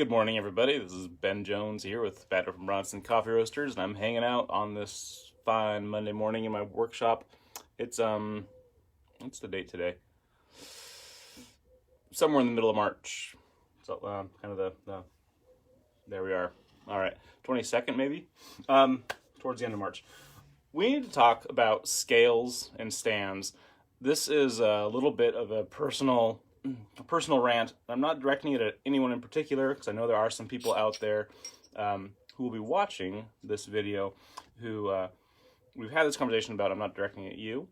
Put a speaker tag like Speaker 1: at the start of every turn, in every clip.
Speaker 1: Good morning, everybody. This is Ben Jones here with Batter from Bronson Coffee Roasters, and I'm hanging out on this fine Monday morning in my workshop. It's what's the date today? Somewhere in the middle of March. So kind of there we are. All right, 22nd maybe. Towards the end of March. We need to talk about scales and stands. This is a little bit of a personal rant. I'm not directing it at anyone in particular because I know there are some people out there who will be watching this video who we've had this conversation about. I'm not directing it at you.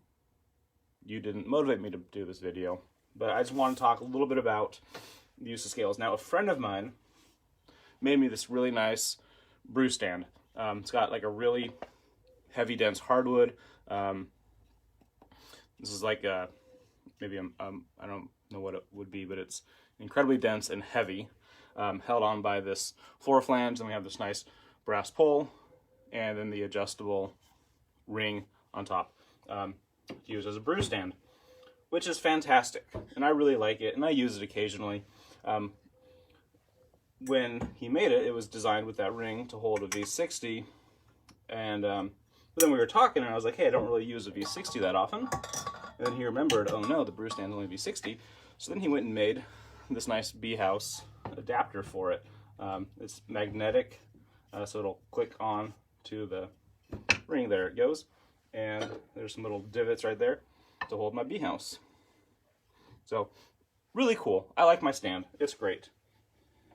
Speaker 1: You didn't motivate me to do this video, but I just want to talk a little bit about the use of scales. Now, a friend of mine made me this really nice brew stand. It's got like a really heavy, dense hardwood. This is like maybe I don't know what it would be, but it's incredibly dense and heavy, held on by this floor flange. And we have this nice brass pole, and then the adjustable ring on top to use as a brew stand, which is fantastic, and I really like it, and I use it occasionally. When he made it, it was designed with that ring to hold a V60, and but then we were talking, and I was like, hey, I don't really use a V60 that often. And then he remembered, oh no, the brew stand's only V60. So then he went and made this nice bee house adapter for it. It's magnetic, so it'll click on to the ring. There it goes. And there's some little divots right there to hold my bee house. So really cool. I like my stand. It's great.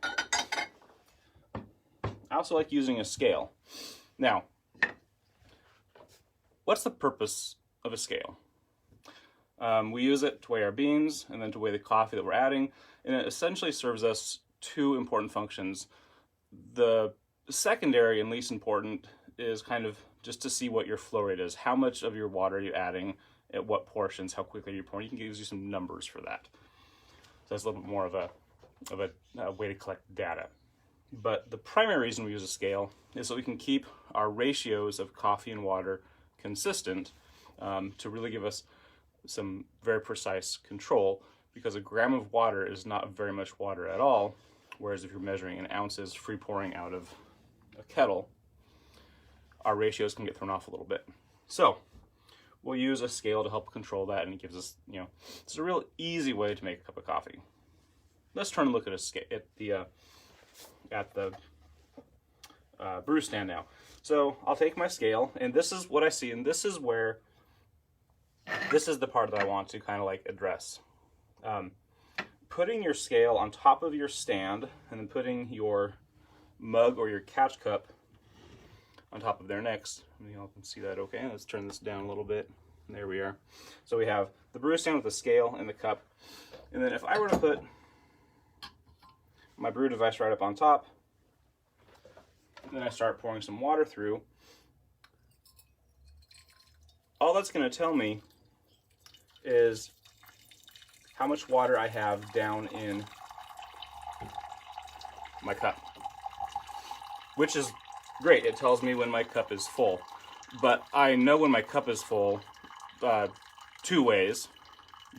Speaker 1: I also like using a scale. Now, what's the purpose of a scale? We use it to weigh our beans and then to weigh the coffee that we're adding, and it essentially serves us two important functions. The secondary and least important is kind of just to see what your flow rate is. How much of your water are you adding, at what portions, how quickly you're pouring. You can give you some numbers for that. So that's a little bit more of a way to collect data. But the primary reason we use a scale is so we can keep our ratios of coffee and water consistent, to really give us some very precise control, because a gram of water is not very much water at all, whereas if you're measuring in ounces free pouring out of a kettle, our ratios can get thrown off a little bit. So we'll use a scale to help control that, and it gives us, it's a real easy way to make a cup of coffee. Let's turn and look at a scale at the brew stand now. So I'll take my scale, and this is what I see, and this is the part that I want to kind of like address. Putting your scale on top of your stand and then putting your mug or your catch cup on top of there next. You can see that okay. Let's turn this down a little bit. There we are. So we have the brew stand with the scale and the cup. And then if I were to put my brew device right up on top, and then I start pouring some water through, all that's going to tell me is how much water I have down in my cup, which is great. It tells me when my cup is full, but I know when my cup is full two ways.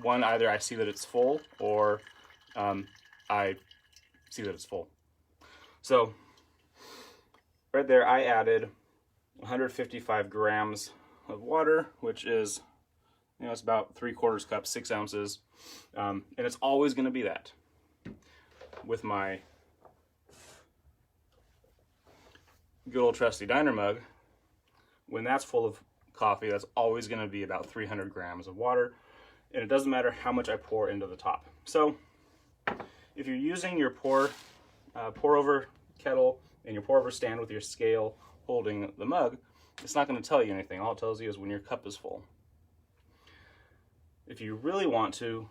Speaker 1: One, either I see that it's full, or I see that it's full. So right there, I added 155 grams of water, which is, it's about 3/4 cup, 6 ounces. And it's always going to be that. With my good old trusty diner mug, when that's full of coffee, that's always going to be about 300 grams of water. And it doesn't matter how much I pour into the top. So if you're using your pour over kettle and your pour over stand with your scale holding the mug, it's not going to tell you anything. All it tells you is when your cup is full. If you really want to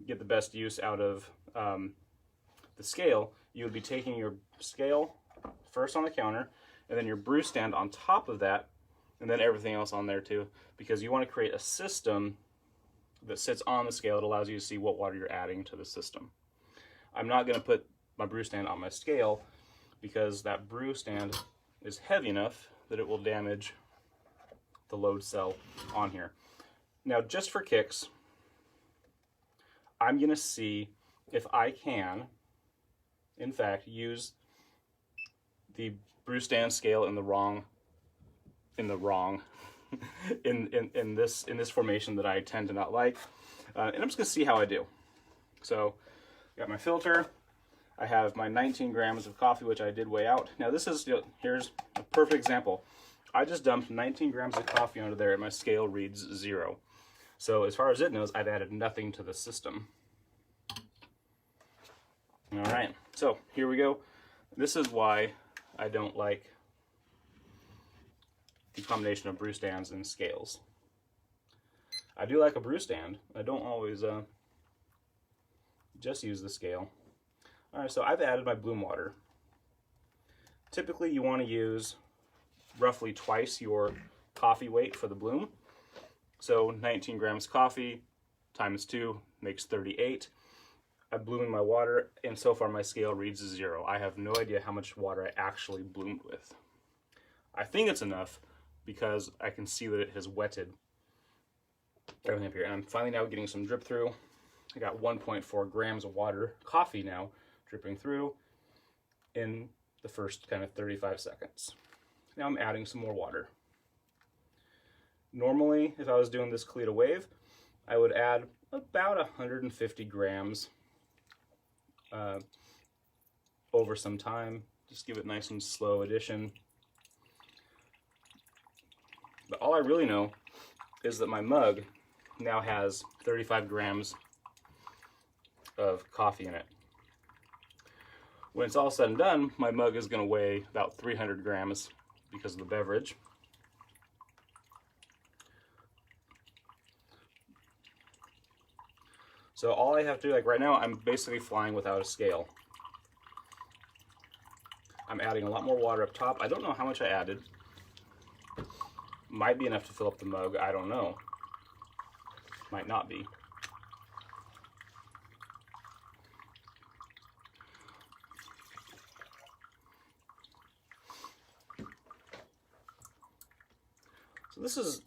Speaker 1: get the best use out of the scale, you would be taking your scale first on the counter, and then your brew stand on top of that, and then everything else on there too, because you want to create a system that sits on the scale that allows you to see what water you're adding to the system. I'm not going to put my brew stand on my scale because that brew stand is heavy enough that it will damage the load cell on here. Now, just for kicks, I'm going to see if I can in fact, use the brew stand scale in this formation that I tend to not like, and I'm just gonna see how I do. So, got my filter. I have my 19 grams of coffee, which I did weigh out. Now this is, here's a perfect example. I just dumped 19 grams of coffee onto there and my scale reads 0. So as far as it knows, I've added nothing to the system. All right, so here we go. This is why I don't like the combination of brew stands and scales. I do like a brew stand. I don't always just use the scale. All right, so I've added my bloom water. Typically you want to use roughly twice your coffee weight for the bloom. So 19 grams coffee times 2 makes 38. I blew in my water, and so far my scale reads 0. I have no idea how much water I actually bloomed with. I think it's enough because I can see that it has wetted everything up here. And I'm finally now getting some drip through. I got 1.4 grams of water, coffee now, dripping through in the first kind of 35 seconds. Now I'm adding some more water. Normally, if I was doing this Kalita wave, I would add about 150 grams over some time. Just give it nice and slow addition. But all I really know is that my mug now has 35 grams of coffee in it. When it's all said and done, my mug is going to weigh about 300 grams because of the beverage. So all I have to do, like right now, I'm basically flying without a scale. I'm adding a lot more water up top. I don't know how much I added. Might be enough to fill up the mug, I don't know. Might not be. So this is,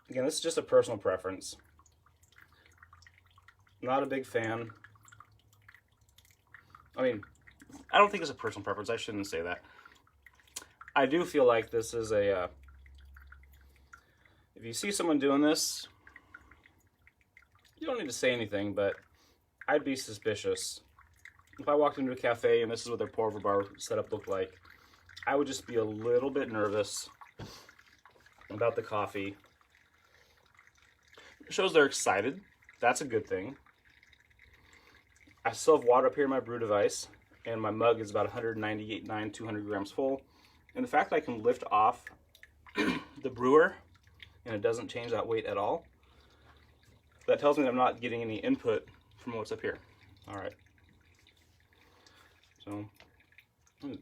Speaker 1: again, this is just a personal preference. Not a big fan. I mean, I don't think it's a personal preference. I shouldn't say that. I do feel like this is a, if you see someone doing this, you don't need to say anything, but I'd be suspicious. If I walked into a cafe and this is what their pour-over bar setup looked like, I would just be a little bit nervous about the coffee. It shows they're excited. That's a good thing. I still have water up here in my brew device, and my mug is about 198.9, 200 grams full. And the fact that I can lift off the brewer and it doesn't change that weight at all, that tells me that I'm not getting any input from what's up here. All right. So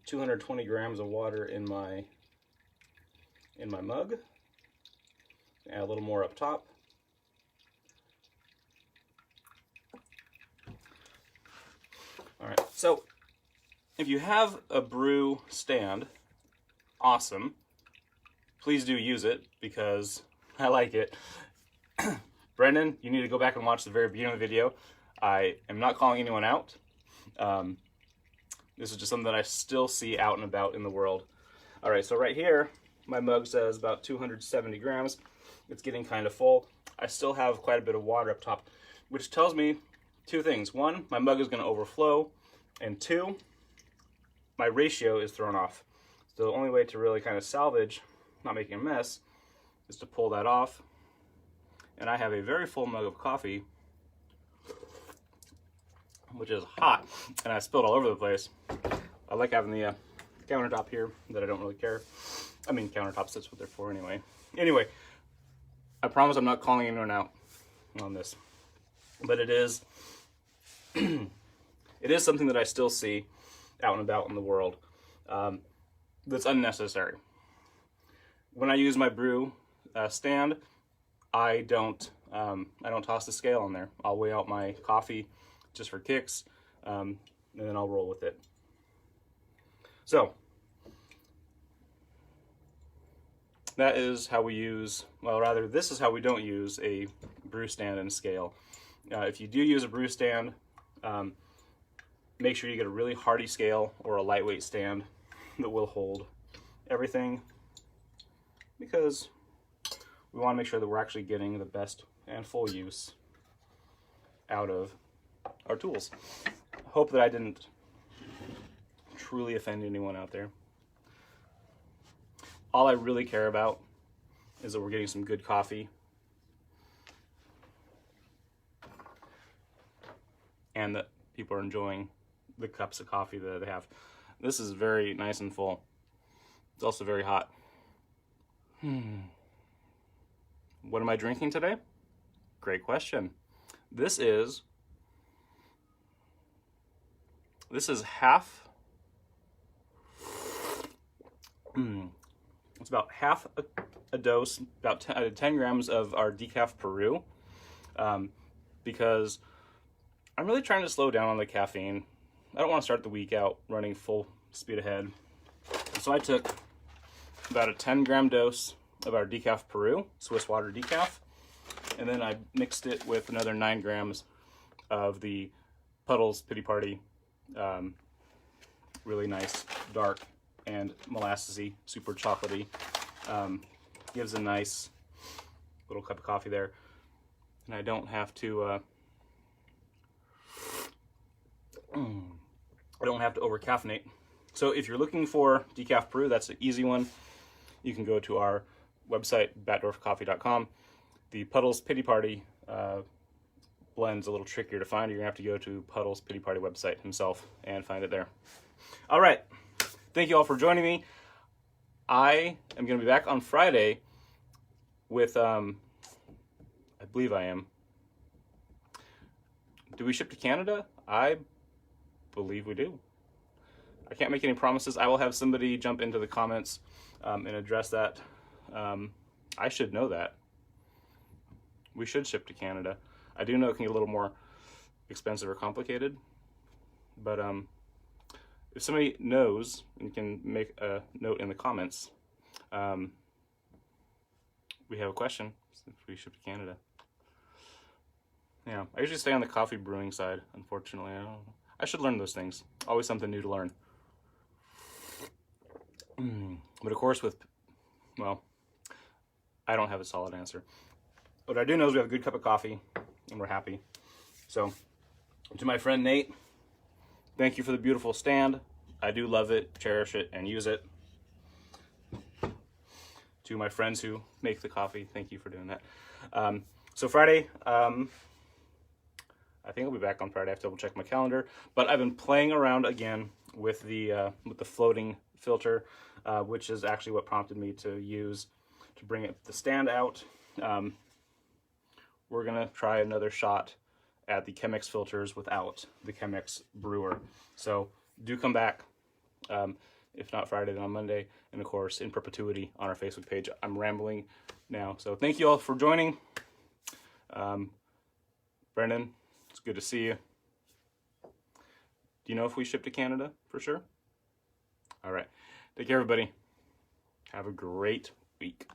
Speaker 1: 220 grams of water in my mug. Add a little more up top. All right, so if you have a brew stand, awesome. Please do use it because I like it. Brendan, you need to go back and watch the very beginning of the video. I am not calling anyone out. This is just something that I still see out and about in the world. All right, so right here, my mug says about 270 grams. It's getting kind of full. I still have quite a bit of water up top, which tells me two things. One, my mug is going to overflow, and two, my ratio is thrown off. So the only way to really kind of salvage, not making a mess, is to pull that off. And I have a very full mug of coffee, which is hot, and I spilled all over the place. I like having the countertop here that I don't really care. I mean, countertops, that's what they're for anyway. Anyway, I promise I'm not calling anyone out on this, but it is it is something that I still see out and about in the world that's unnecessary. When I use my brew stand, I don't toss the scale on there. I'll weigh out my coffee just for kicks, and then I'll roll with it. So that is how we use, well, rather, this is how we don't use a brew stand and scale. If you do use a brew stand, make sure you get a really hardy scale or a lightweight stand that will hold everything, because we want to make sure that we're actually getting the best and full use out of our tools. Hope that I didn't truly offend anyone out there. All I really care about is that we're getting some good coffee and that people are enjoying the cups of coffee that they have. This is very nice and full. It's also very hot. What am I drinking today? Great question. This is half, it's about half a dose, about 10 grams of our decaf Peru, because I'm really trying to slow down on the caffeine. I don't want to start the week out running full speed ahead. So I took about a 10-gram dose of our decaf Peru, Swiss water decaf, and then I mixed it with another 9 grams of the Puddles Pity Party, really nice, dark, and molassesy, super chocolatey. Gives a nice little cup of coffee there, and I don't have to over caffeinate. So if you're looking for decaf Peru, that's an easy one. You can go to our website, batdorfcoffee.com. The Puddles Pity Party blend's a little trickier to find. You're gonna have to go to Puddles Pity Party website himself and find it there. All right, thank you all for joining me. I am gonna be back on Friday with, I believe I am. Do we ship to Canada? I believe we do. I can't make any promises. I will have somebody jump into the comments and address that. I should know that. We should ship to Canada. I do know it can get a little more expensive or complicated, but if somebody knows and can make a note in the comments, we have a question if we ship to Canada. Yeah, I usually stay on the coffee brewing side, unfortunately. I should learn those things. Always something new to learn. But of course well, I don't have a solid answer. What I do know is we have a good cup of coffee and we're happy. So, to my friend Nate, thank you for the beautiful stand. I do love it, cherish it, and use it. To my friends who make the coffee, thank you for doing that. So Friday, I think I'll be back on Friday. I have to double check my calendar. But I've been playing around again with the floating filter, which is actually what prompted me to bring the stand out. We're gonna try another shot at the Chemex filters without the Chemex brewer. So do come back. If not Friday, then on Monday, and of course in perpetuity on our Facebook page. I'm rambling now, so thank you all for joining. Brendan, it's good to see you. Do you know if we ship to Canada for sure? All right, take care everybody. Have a great week.